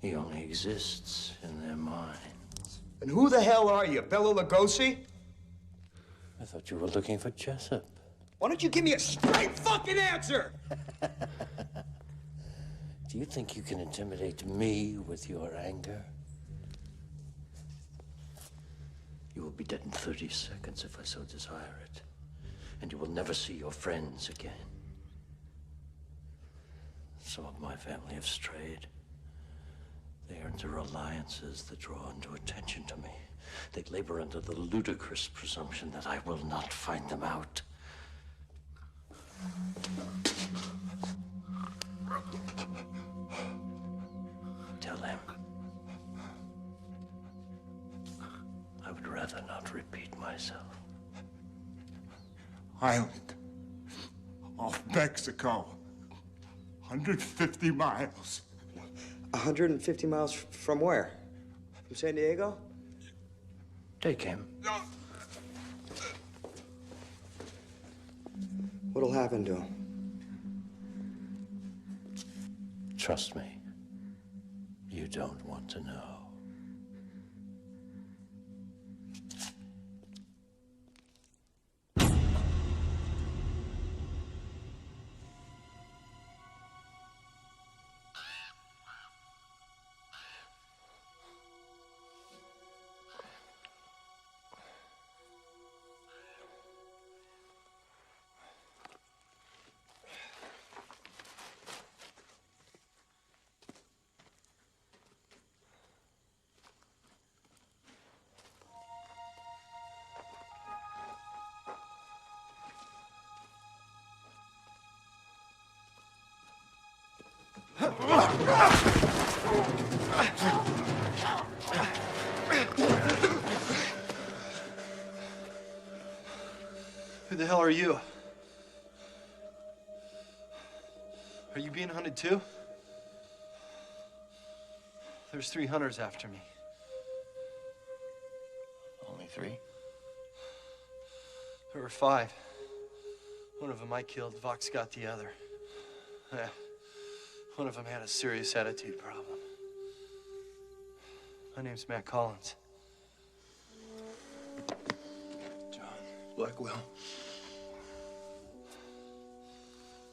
He only exists in their minds. And who the hell are you, Bela Lugosi? I thought you were looking for Jessup. Why don't you give me a straight fucking answer? Do you think you can intimidate me with your anger? You will be dead in 30 seconds if I so desire it. And you will never see your friends again. Some of my family have strayed. They are into alliances that draw undue attention to me. They labor under the ludicrous presumption that I will not find them out. Tell him. I would rather not repeat myself. Island off Mexico. 150 miles. 150 miles from where? From San Diego? Take him. What'll happen to him? Trust me. You don't want to know. Who the hell are you? Are you being hunted too? There's 3 hunters after me. Only 3? There were 5. One of them I killed. Vachs got the other. Yeah. One of them had a serious attitude problem. My name's Matt Collins. John Blackwell.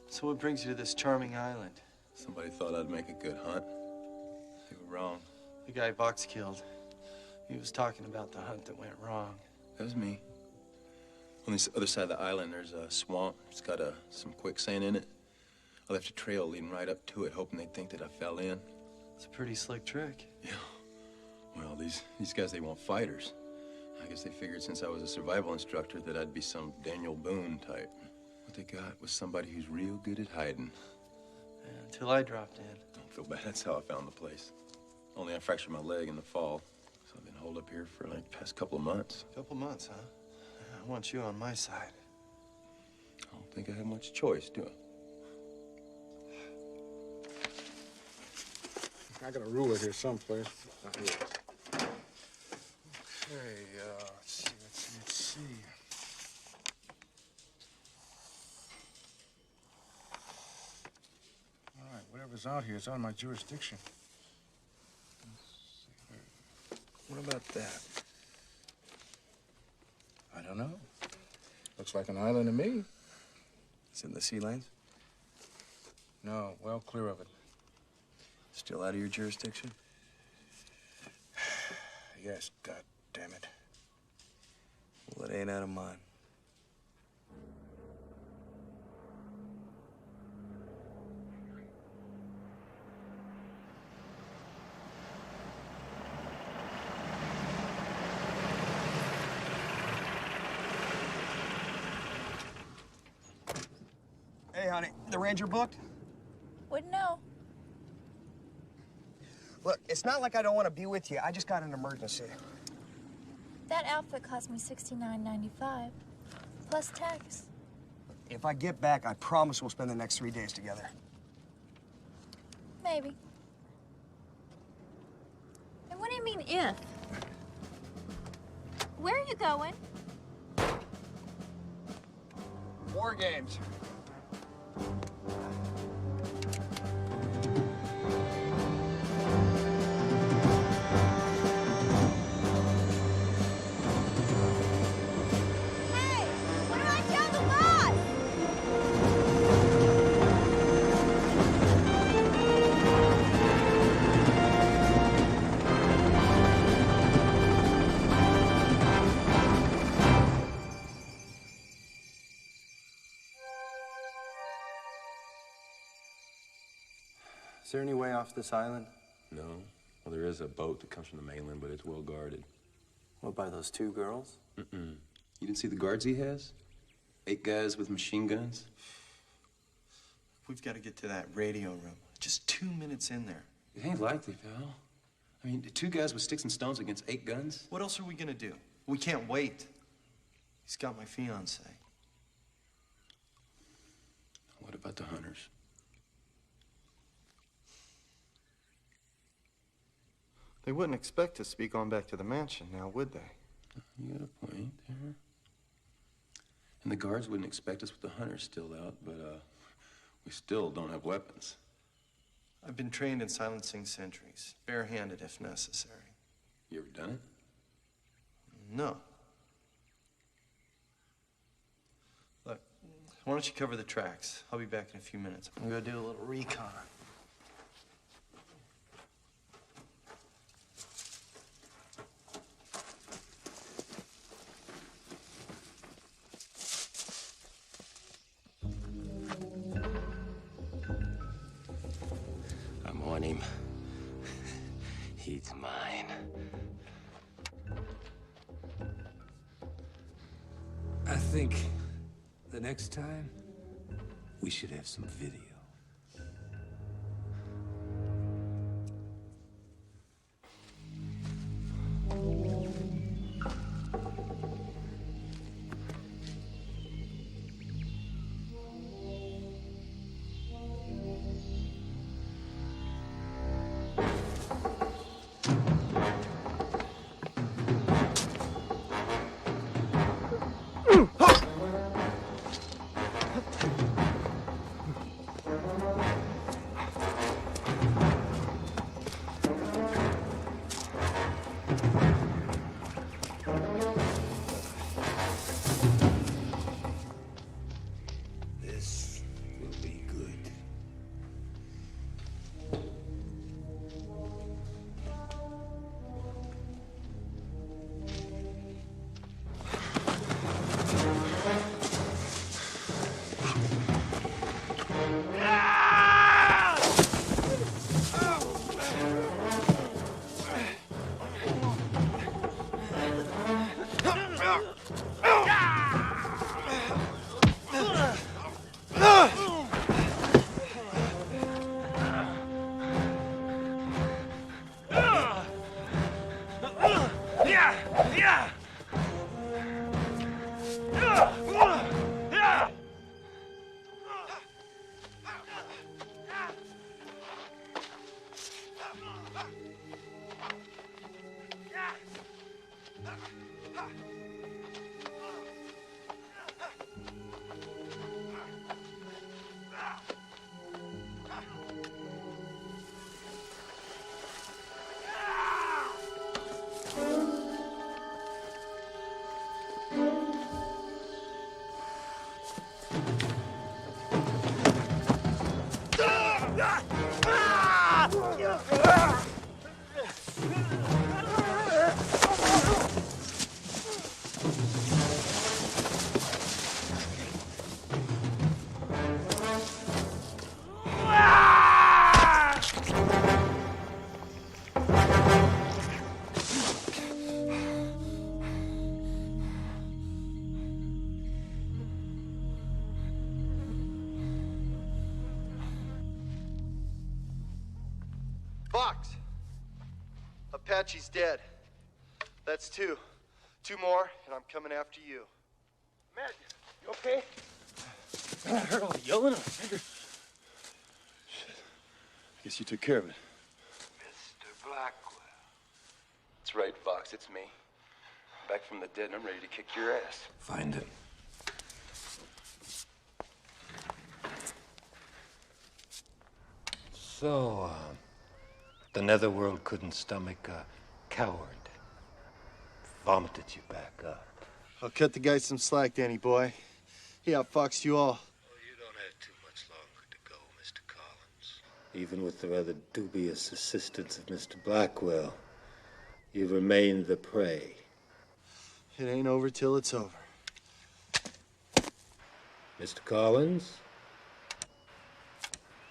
So what brings you to this charming island? Somebody thought I'd make a good hunt. They were wrong. The guy Vachs killed. He was talking about the hunt that went wrong. That was me. On the other side of the island, there's a swamp. It's got some quicksand in it. I left a trail leading right up to it, hoping they'd think that I fell in. It's a pretty slick trick. Yeah. Well, these guys, they want fighters. I guess they figured since I was a survival instructor that I'd be some Daniel Boone type. What they got was somebody who's real good at hiding. Yeah, until I dropped in. Don't feel bad. That's how I found the place. Only I fractured my leg in the fall, so I've been holed up here for like the past couple of months. Couple months, huh? Yeah, I want you on my side. I don't think I have much choice, do I? I got a ruler here someplace. Here. Okay, let's see. All right, whatever's out here is out of my jurisdiction. What about that? I don't know. Looks like an island to me. It's in the sea lanes? No, well clear of it. Still out of your jurisdiction? Yes, God damn it. Well, it ain't out of mine. Hey, honey, the ranger booked? Wouldn't know. Look, it's not like I don't want to be with you. I just got an emergency. That outfit cost me $69.95, plus tax. If I get back, I promise we'll spend the next 3 days together. Maybe. And what do you mean, if? Where are you going? War games. Is there any way off this island? No. Well, there is a boat that comes from the mainland, but it's well guarded. What, by those 2 girls? Mm-mm. You didn't see the guards he has? 8 guys with machine guns? We've got to get to that radio room. Just 2 minutes in there. It ain't likely, pal. I mean, 2 guys with sticks and stones against 8 guns? What else are we gonna do? We can't wait. He's got my fiancée. What about the hunters? They wouldn't expect us to be going back to the mansion now, would they? You got a point there. And the guards wouldn't expect us with the hunters still out, but, we still don't have weapons. I've been trained in silencing sentries, barehanded if necessary. You ever done it? No. Look, why don't you cover the tracks? I'll be back in a few minutes. I'm gonna do a little recon. I'm on him. He's mine. I think the next time we should have some video. Vachs! Apache's dead. That's two. Two more, and I'm coming after you. Matt, you okay? Man, I heard all the yelling. I figured. Shit. I guess you took care of it. Mr. Blackwell. That's right, Vachs, it's me. Back from the dead, and I'm ready to kick your ass. Find him. So, the netherworld couldn't stomach a coward. Vomited you back up. I'll cut the guy some slack, Danny boy. He outfoxed you all. Oh, you don't have too much longer to go, Mr. Collins. Even with the rather dubious assistance of Mr. Blackwell, you remain the prey. It ain't over till it's over. Mr. Collins?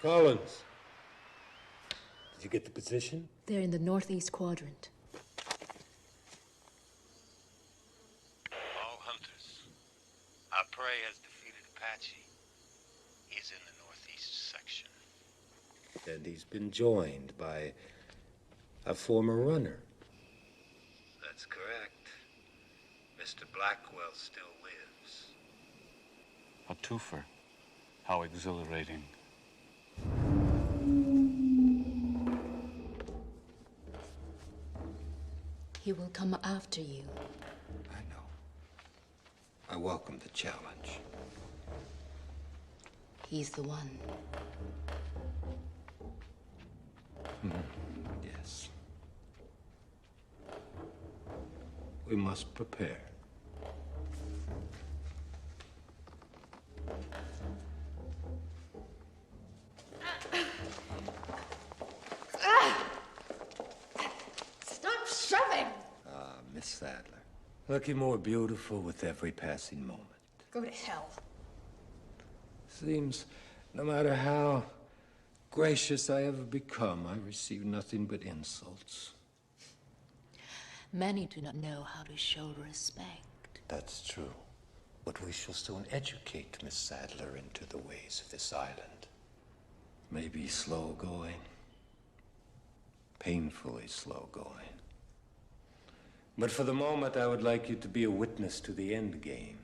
Collins? Did you get the position? They're in the northeast quadrant. All hunters. Our prey has defeated Apache. He's in the northeast section. And he's been joined by a former runner. That's correct. Mr. Blackwell still lives. A twofer. How exhilarating. He will come after you. I know. I welcome the challenge. He's the one. Yes. We must prepare. Stop shoving! Miss Sadler. Looking more beautiful with every passing moment. Go to hell. Seems no matter how gracious I ever become, I receive nothing but insults. Many do not know how to show respect. That's true. But we shall soon educate Miss Sadler into the ways of this island. Maybe slow going. Painfully slow going. But for the moment, I would like you to be a witness to the end game.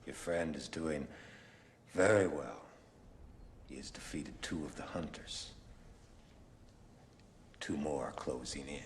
Your friend is doing very well. He has defeated 2 of the hunters. 2 more are closing in.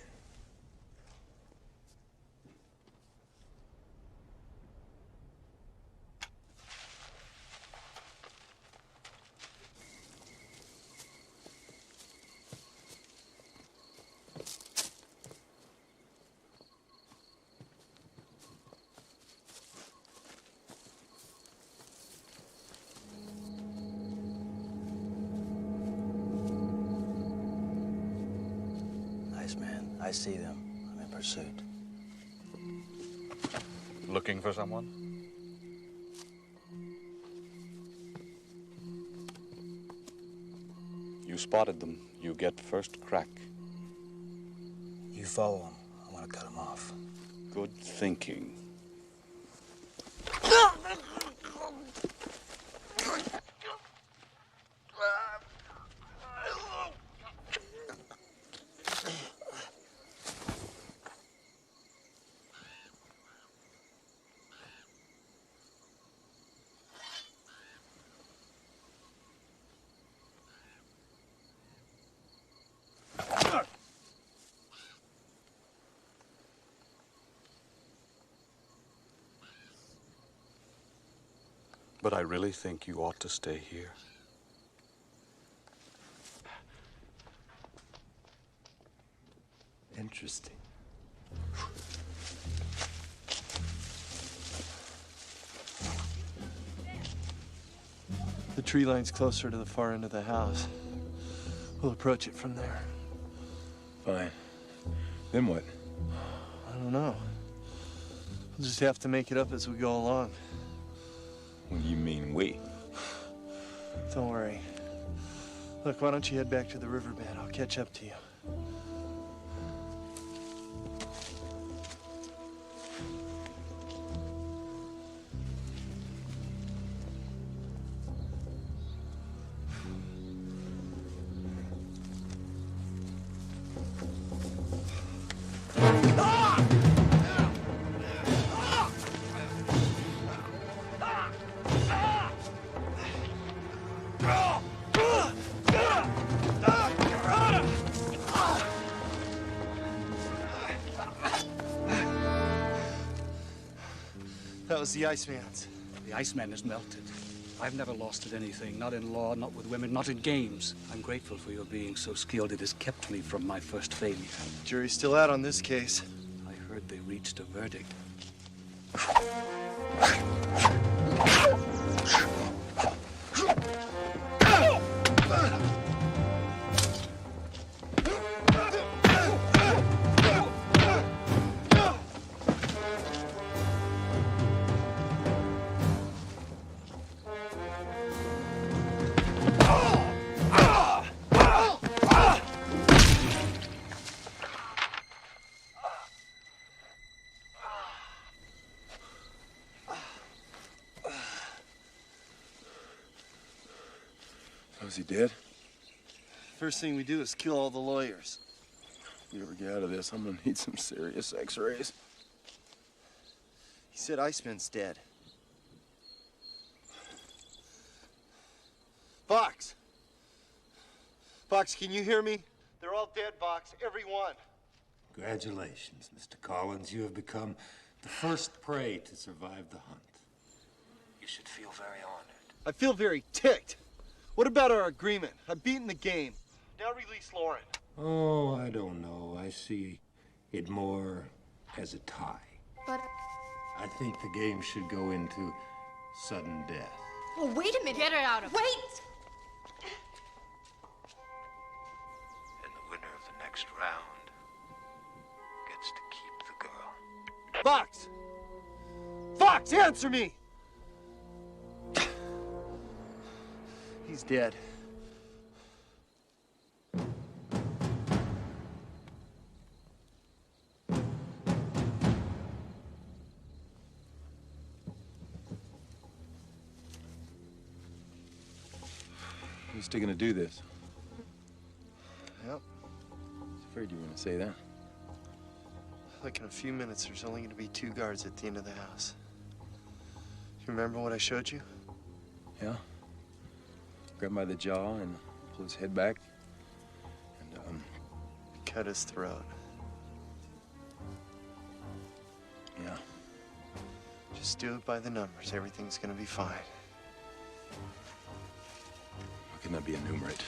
Nice man. I see them. I'm in pursuit. Looking for someone? You spotted them. You get first crack. You follow him. I want to cut him off. Good thinking. But I really think you ought to stay here. Interesting. The tree line's closer to the far end of the house. We'll approach it from there. Fine. Then what? I don't know. We'll just have to make it up as we go along. What do you mean, we? Don't worry. Look, why don't you head back to the riverbed? I'll catch up to you. That was the Iceman's. The Iceman is melted. I've never lost at anything, not in law, not with women, not in games. I'm grateful for your being so skilled. It has kept me from my first failure. Jury's still out on this case. I heard they reached a verdict. Is he dead? First thing we do is kill all the lawyers. If we ever get out of this, I'm gonna need some serious x-rays. He said Iceman's dead. Vachs! Vachs, can you hear me? They're all dead, Vachs. Every one. Congratulations, Mr. Collins. You have become the first prey to survive the hunt. You should feel very honored. I feel very ticked. What about our agreement? I've beaten the game. Now release Lauren. Oh, I don't know. I see it more as a tie. But... I think the game should go into sudden death. Oh, wait a minute. Get her out of... Wait! And the winner of the next round gets to keep the girl. Vachs! Vachs, answer me! He's dead. You still gonna do this? Yep. I was afraid you were gonna say that. Like in a few minutes, there's only gonna be 2 guards at the end of the house. You remember what I showed you? Yeah. Grab him by the jaw and pull his head back and, cut his throat. Yeah. Just do it by the numbers. Everything's gonna be fine. How can that be enumerate?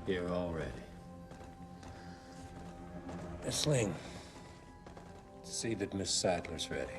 Here already. Sling. See that Miss Sadler's ready.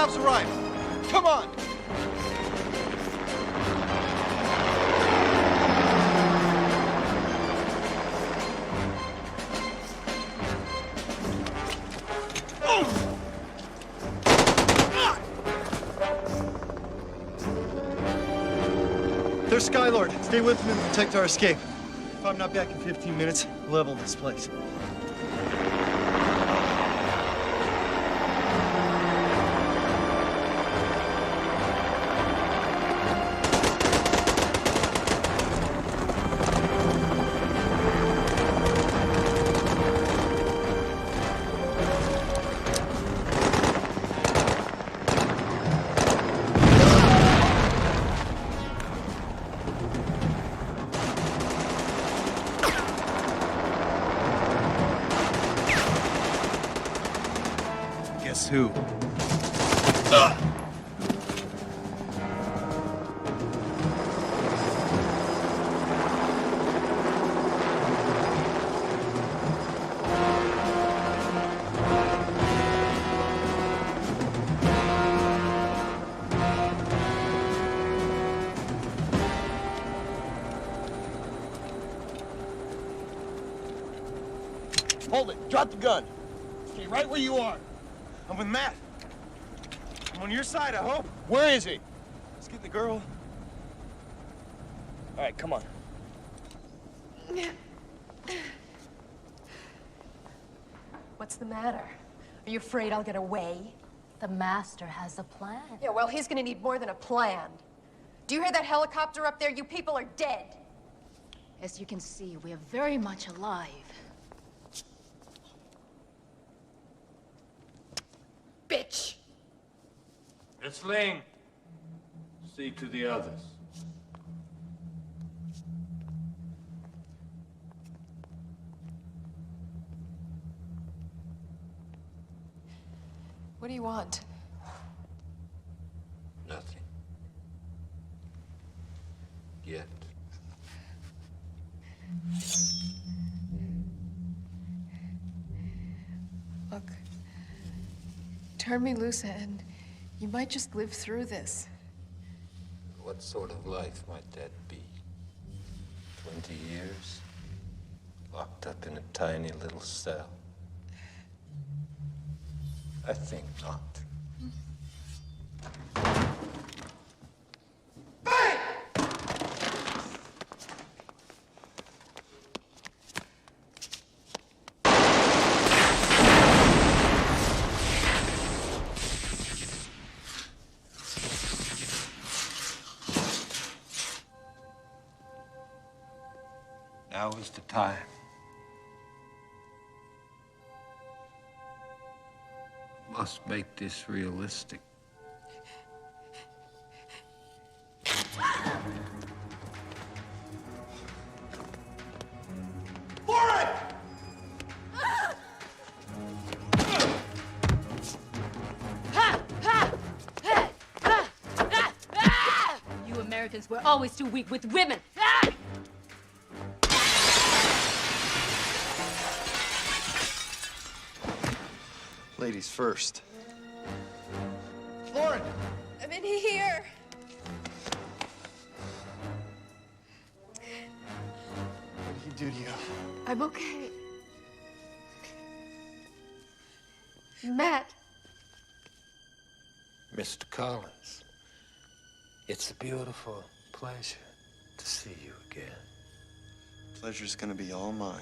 cops arrived. Come on. There's Skylord. Stay with him and protect our escape. If I'm not back in 15 minutes, level this place. Who? Hold it. Drop the gun. Stay right where you are. I'm with Matt. I'm on your side, I hope. Where is he? Let's get the girl. All right, come on. What's the matter? Are you afraid I'll get away? The master has a plan. Yeah, well, he's gonna need more than a plan. Do you hear that helicopter up there? You people are dead. As you can see, we are very much alive. Bitch! It's Ling. See to the others. What do you want? Nothing. Yet. Look. Turn me loose and you might just live through this. What sort of life might that be? 20 years? Locked up in a tiny little cell? I think not. Now is the time. Must make this realistic. You Americans were always too weak with women. Ladies first. Lauren! I'm in here. What did he do to you? I'm okay. Matt. Mr. Collins, it's a beautiful pleasure to see you again. Pleasure's gonna be all mine.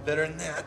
better than that.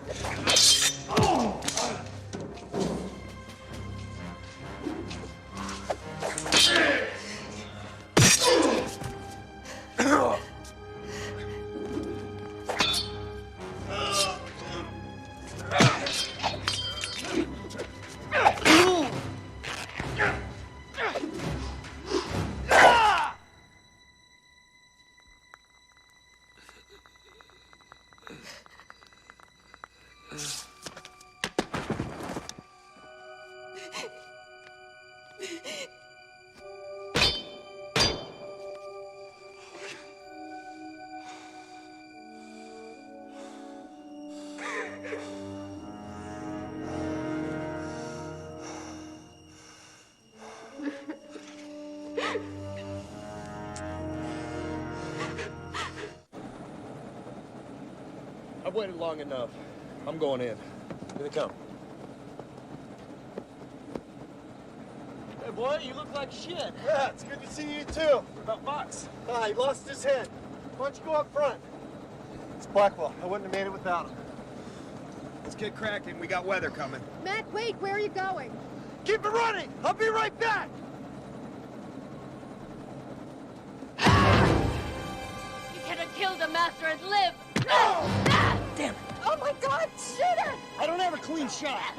I've waited long enough. I'm going in. Here they come. Hey, boy, you look like shit. Yeah, it's good to see you too. What about Vachs? Ah, he lost his head. Why don't you go up front? It's Blackwell. I wouldn't have made it without him. Let's get cracking. We got weather coming. Matt, wait, where are you going? Keep it running! I'll be right back! You could have killed the master and lived. Damn it! Oh my God, shoot it! I don't have a clean shot.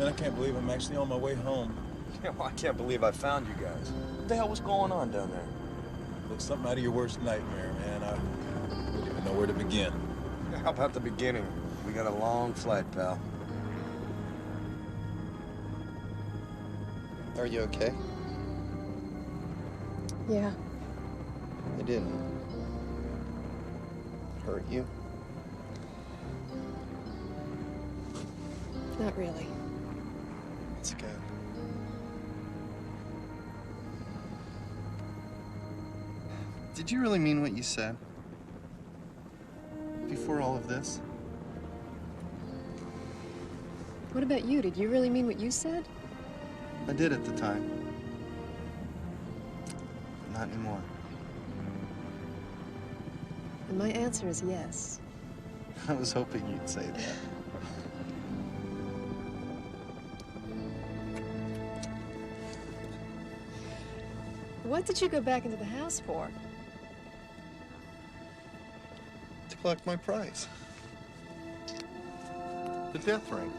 I can't believe I'm actually on my way home. Yeah, well, I can't believe I found you guys. What the hell was going on down there? Looks something out of your worst nightmare, man. I don't even know where to begin. How about the beginning? We got a long flight, pal. Are you okay? Yeah. I didn't hurt you? Not really. That's good. Did you really mean what you said? Before all of this? What about you? Did you really mean what you said? I did at the time. Not anymore. And my answer is yes. I was hoping you'd say that. What did you go back into the house for? To collect my prize. The death ring.